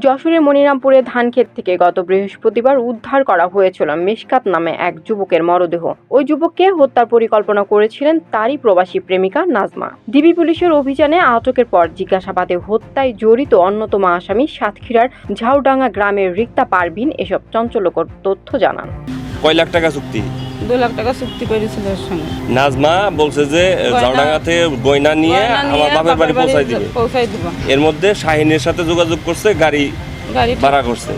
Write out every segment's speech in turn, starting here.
যশোরের মনিরামপুরে ধানক্ষেত থেকে গত বৃহস্পতিবার উদ্ধার করা হয়েছিল মেশকাত নামে এক যুবকের মরদেহ। ওই যুবককে হত্যার পরিকল্পনা করেছিলেন তারই প্রবাসী প্রেমিকা নাজমা। ডিবি পুলিশের অভিযানে আটকের পর জিজ্ঞাসাবাদে হত্যায় জড়িত অন্যতম আসামি সাতক্ষীরার ঝাউডাঙ্গা গ্রামের রিক্তা পারভিন এসব চাঞ্চল্যকর তথ্য জানান। কয় লাখ টাকা চুক্তি? 2 লাখ টাকা চুক্তি করেছিল এর সঙ্গে। নাজমা বলছে যে ঝাউডাঙ্গাতে গয়না নিয়ে আমার বাপের বাড়ি পৌঁছাই দিবে। এর মধ্যে শাহিনের সাথে যোগাযোগ করছে, গাড়ি ভাড়া করেছে।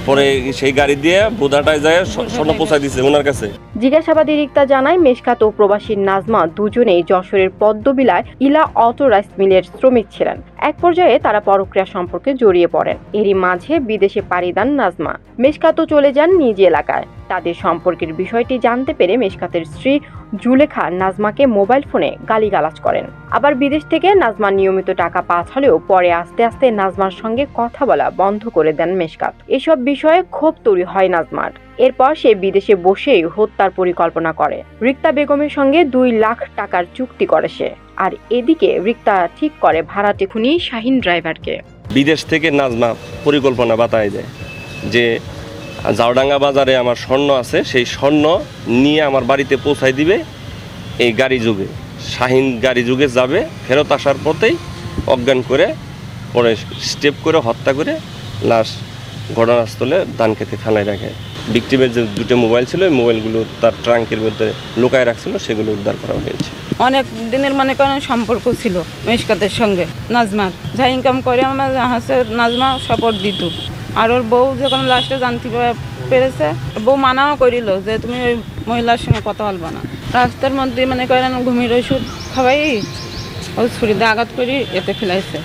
পরে সেই গাড়ি দিয়ে বোধাটায় যায় স্বর্ণ পৌঁছাই দিছে ওনার কাছে। জিজ্ঞাসাবাদে রিক্তা জানায় মেশকাত ও প্রবাসী নাজমা দুজনেই যশোরের পদ্মবিলায় ইলা অটো রাইস মিলের শ্রমিক ছিলেন। এক পর্যায়ে তারা পরক্রিয়া সম্পর্কে জড়িয়ে পড়েন। এরই মাঝে বিদেশে পাড়ি দেন নাজমা। মেশকাতও চলে যান নিজ এলাকায়। তাদের সম্পর্কের বিষয়টি জানতে পেরে মেশকাতের স্ত্রী জুলেখা নাজমাকে মোবাইল ফোনে গালিগালাজ করেন। আবার বিদেশ থেকে নাজমা নিয়মিত টাকা পাঠালেও পরে আস্তে আস্তে নাজমার সঙ্গে কথা বলা বন্ধ করে দেন মেশকাত। এসব বিষয়ে ক্ষোভ তৈরি হয় নাজমার। এরপর সে বিদেশে বসেই হত্যার পরিকল্পনা করে। রিক্তা বেগমের সঙ্গে 2 লাখ টাকার চুক্তি করে সে। আর এদিকে রিক্তা ঠিক করে ভাড়াটে খুনি শাহিন ড্রাইভারকে। বিদেশ থেকে নাজমা পরিকল্পনা বাতায় দেয় যে ঝাউডাঙ্গা বাজারে আমার স্বর্ণ আছে, সেই স্বর্ণ নিয়ে আমার বাড়িতে পৌঁছাই দিবে এই গাড়ি যুগে। শাহিন গাড়ি যুগে যাবে, ফেরত আসার পথেই অজ্ঞান করে পরে স্টেপ করে হত্যা করে লাশ ঘটনাস্থলে ধানক্ষেতে ফেলায় রাখে। ভিকটিমের যে 2টো মোবাইল ছিল, ওই মোবাইলগুলো তার ট্রাঙ্কের মধ্যে লুকায় রাখছিল, সেগুলো উদ্ধার করা হয়েছে। অনেক দিনের মনে করেন সম্পর্ক ছিল মেশকাতের সঙ্গে নাজমার। যা ইনকাম করে আমার নাজমা সাপোর্ট দিত। আর ওর বউ যখন লাস্টে জানতে পেরেছে, বউ মানাও করিল যে তুমি ওই মহিলার সঙ্গে কথা বলবা না। রাস্তার মধ্যে মনে করেন ঘুমির ওষুধ খাওয়াই ওই ছুরিতে আঘাত করি এতে ফেলাইছে।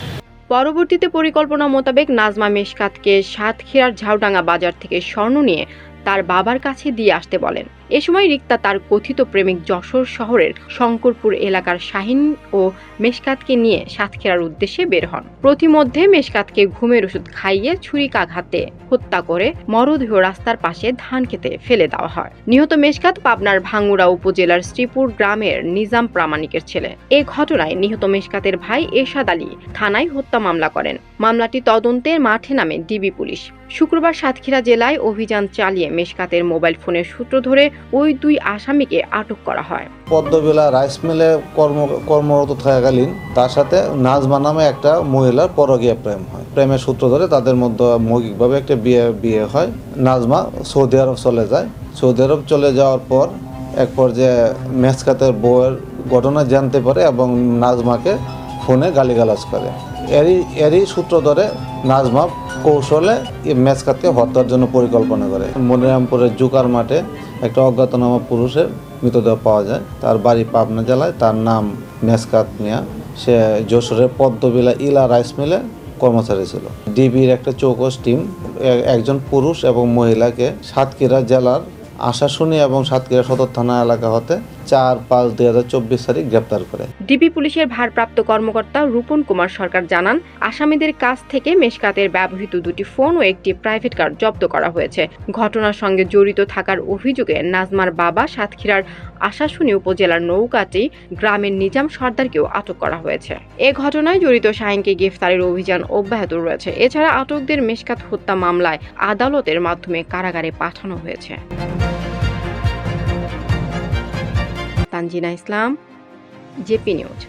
পরবর্তীতে পরিকল্পনা মোতাবেক নাজমা মেশকাতকে সাতক্ষীরার ঝাউডাঙ্গা বাজার থেকে স্বর্ণ নিয়ে তার বাবার কাছে দিয়ে আসতে বলেন। এ সময় রিক্তা তার কথিত প্রেমিক যশোর শহরের শঙ্করপুর এলাকার শাহিন ও মেশকাতকে নিয়ে সাতক্ষীরার উদ্দেশ্যে বের হন। প্রতিমধ্যে মেশকাতকে ঘুমের ওষুধ খাইয়ে ছুরিকাঘাতে হত্যা করে মরদেহ রাস্তার পাশে ধানক্ষেতে ফেলে দেওয়া হয়। নিহত মেশকাত পাবনার ভাঙ্গুড়া উপজেলার শ্রীপুর গ্রামের নিজাম প্রামাণিকের ছেলে। এই ঘটনায় নিহত মেশকাতের ভাই এরশাদ আলী থানায় হত্যা মামলা করেন। মামলাটি তদন্তের মাঠে নামে ডিবি পুলিশ। শুক্রবার সাতক্ষীরা জেলায় অভিযান চালিয়ে মেশকাতের মোবাইল ফোনের সূত্র ধরে ওই 2 আসামিকে আটক করা হয়। পদ্মবিলা রাইস মিলে কর্মরত থাকাকালীন তার সাথে নাজমা নামে একটা মহিলার পরকীয়া প্রেম হয়। প্রেমের সূত্র ধরে তাদের মধ্যে মৌখিকভাবে একটা বিয়ে হয়। নাজমা সৌদি আরব চলে যায়। সৌদি আরব চলে যাওয়ার পর এক পর্যায়ে মেশকাতের বউয়ের ঘটনা জানতে পারে এবং নাজমাকে ফোনে গালিগালাজ করে। এরই সূত্র ধরে নাজমা কৌশলে মেশকাতকে হত্যার জন্য পরিকল্পনা করে। মনিরামপুরের জুকার মাঠে একটা অজ্ঞাতনামা পুরুষের মৃতদেহ পাওয়া যায়। তার বাড়ি পাবনা জেলায়। তার নাম মেশকাত মিয়া। সে যশোরের পদ্মবিলা ইলা রাইস মিলে কর্মচারী ছিল। ডিবির একটা চৌকস টিম একজন পুরুষ এবং মহিলাকে সাতক্ষীরা জেলার আশাশুনি এবং সাতক্ষীরা সদর থানা এলাকা হতে 4/5/2024 তারিখ গ্রেপ্তার করে। ডিবি পুলিশের ভারপ্রাপ্ত কর্মকর্তা রূপন কুমার সরকার জানান, আসামিদের কাছ থেকে মেশকাতের ব্যবহৃত 2টি ফোন ও একটি প্রাইভেট কার জব্দ করা হয়েছে। ঘটনার সঙ্গে জড়িত থাকার অভিযোগে নাজমার বাবা সাতক্ষীরার আশাশুনি উপজেলার নৌকাটি গ্রামের নিজাম সর্দারকেও আটক করা হয়েছে। এ ঘটনায় জড়িত শাহিনকে গ্রেফতারের অভিযান অব্যাহত রয়েছে। এছাড়া আটকদের মেশকাত হত্যা মামলায় আদালতের মাধ্যমে কারাগারে পাঠানো হয়েছে। তানজিনা ইসলাম, জেপি নিউজ।